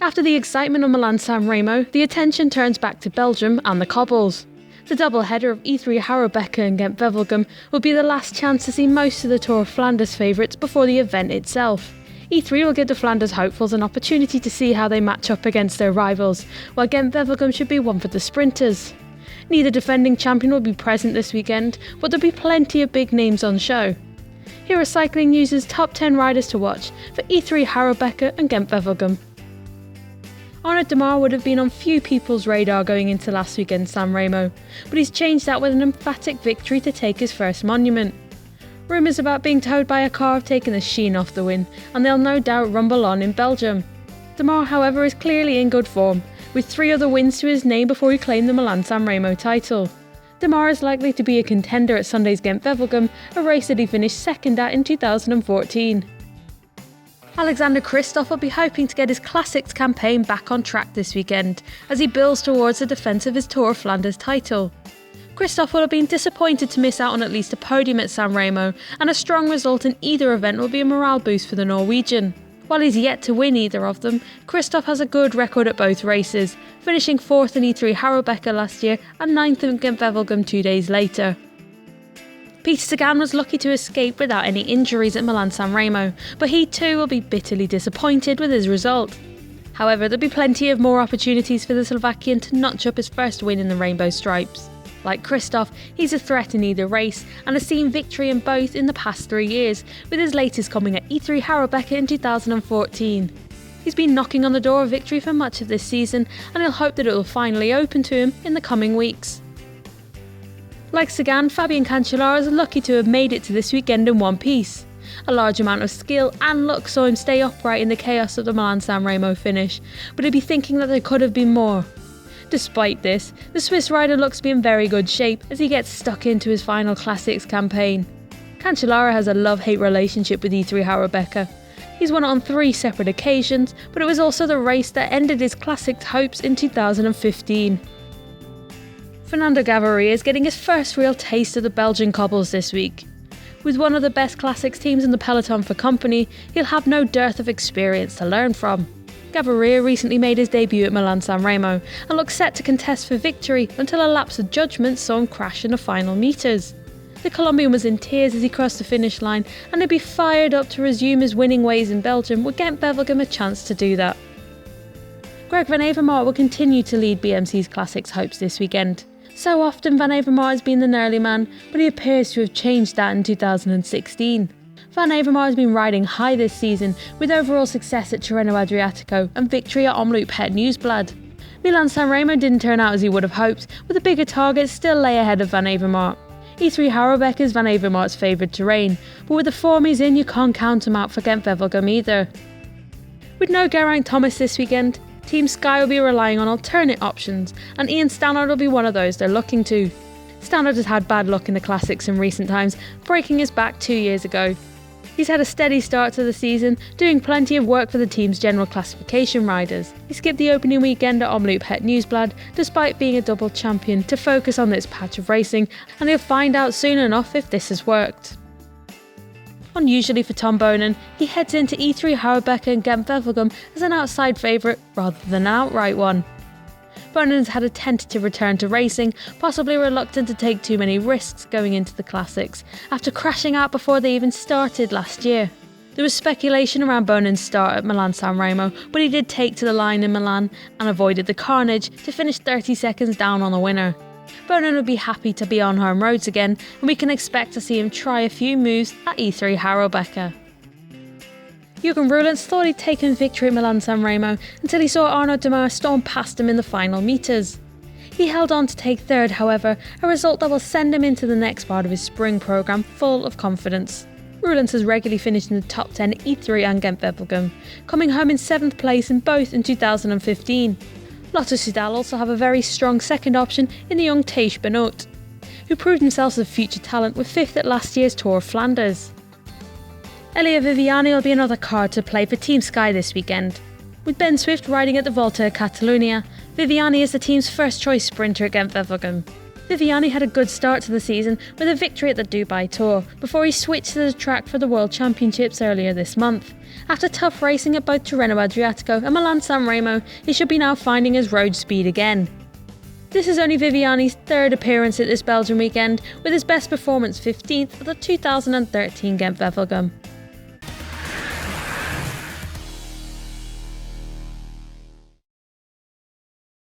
After the excitement of Milan-San Remo, the attention turns back to Belgium and the cobbles. The double-header of E3 Harelbeke and Gent-Wevelgem will be the last chance to see most of the Tour of Flanders favourites before the event itself. E3 will give the Flanders hopefuls an opportunity to see how they match up against their rivals, while Gent-Wevelgem should be one for the sprinters. Neither defending champion will be present this weekend, but there'll be plenty of big names on show. Here are Cycling News' top 10 riders to watch for E3 Harelbeke and Gent-Wevelgem. Arnaud Demare would have been on few people's radar going into last weekend's San Remo, but he's changed that with an emphatic victory to take his first monument. Rumours about being towed by a car have taken the sheen off the win, and they'll no doubt rumble on in Belgium. Demare, however, is clearly in good form, with 3 other wins to his name before he claimed the Milan-San Remo title. Demare is likely to be a contender at Sunday's Gent-Wevelgem, a race that he finished second at in 2014. Alexander Kristoff will be hoping to get his Classics campaign back on track this weekend, as he builds towards the defence of his Tour of Flanders title. Kristoff will have been disappointed to miss out on at least a podium at San Remo, and a strong result in either event will be a morale boost for the Norwegian. While he's yet to win either of them, Kristoff has a good record at both races, finishing 4th in E3 Harelbeke last year and 9th in Gent-Wevelgem 2 days later. Peter Sagan was lucky to escape without any injuries at Milan-San Remo, but he too will be bitterly disappointed with his result. However, there'll be plenty of more opportunities for the Slovakian to notch up his first win in the Rainbow Stripes. Like Kristoff, he's a threat in either race and has seen victory in both in the past 3 years, with his latest coming at E3 Harelbeke in 2014. He's been knocking on the door of victory for much of this season, and he'll hope that it will finally open to him in the coming weeks. Like Sagan, Fabian Cancellara is lucky to have made it to this weekend in one piece. A large amount of skill and luck saw him stay upright in the chaos of the Milan-San Remo finish, but he'd be thinking that there could have been more. Despite this, the Swiss rider looks to be in very good shape as he gets stuck into his final Classics campaign. Cancellara has a love-hate relationship with E3 Harelbeke. He's won it on 3 separate occasions, but it was also the race that ended his Classics hopes in 2015. Fernando Gaviria is getting his first real taste of the Belgian cobbles this week. With one of the best Classics teams in the peloton for company, he'll have no dearth of experience to learn from. Gaviria recently made his debut at Milan-San Remo and looks set to contest for victory until a lapse of judgment saw him crash in the final metres. The Colombian was in tears as he crossed the finish line, and he'd be fired up to resume his winning ways in Belgium with Gent-Wevelgem a chance to do that. Greg Van Avermaet will continue to lead BMC's Classics hopes this weekend. So often Van Avermaet has been the nearly man, but he appears to have changed that in 2016. Van Avermaet has been riding high this season, with overall success at Tirreno Adriatico and victory at Omloop Het Nieuwsblad. Milan-San Remo didn't turn out as he would have hoped, with the bigger targets still lay ahead of Van Avermaet. E3 Harelbeke is Van Avermaet's favoured terrain, but with the form he's in you can't count him out for Gent-Wevelgem either. With no Geraint Thomas this weekend, Team Sky will be relying on alternate options, and Ian Stannard will be one of those they're looking to. Stannard has had bad luck in the Classics in recent times, breaking his back 2 years ago. He's had a steady start to the season, doing plenty of work for the team's general classification riders. He skipped the opening weekend at Omloop Het Nieuwsblad, despite being a double champion, to focus on this patch of racing, and he'll find out soon enough if this has worked. Unusually for Tom Boonen, he heads into E3 Harelbeke and Gent-Wevelgem as an outside favourite rather than an outright one. Boonen's had a tentative return to racing, possibly reluctant to take too many risks going into the Classics, after crashing out before they even started last year. There was speculation around Boonen's start at Milan-San Remo, but he did take to the line in Milan and avoided the carnage to finish 30 seconds down on the winner. Boonen would be happy to be on home roads again, and we can expect to see him try a few moves at E3 Harelbeke. Jurgen Roelandts thought he'd taken victory at Milan-San Remo until he saw Arnaud Demare storm past him in the final metres. He held on to take third, however, a result that will send him into the next part of his spring programme full of confidence. Roelandts has regularly finished in the top 10 at E3 and Gent-Wevelgem, coming home in 7th place in both in 2015. Lotto Soudal also have a very strong second option in the young Thijs Benoot, who proved himself as a future talent with 5th at last year's Tour of Flanders. Elia Viviani will be another card to play for Team Sky this weekend. With Ben Swift riding at the Volta a Catalunya, Viviani is the team's first choice sprinter at Gent-Wevelgem. Viviani had a good start to the season with a victory at the Dubai Tour, before he switched to the track for the World Championships earlier this month. After tough racing at both Tirreno Adriatico and Milan-San Remo, he should be now finding his road speed again. This is only Viviani's third appearance at this Belgian weekend, with his best performance 15th at the 2013 Gent-Wevelgem.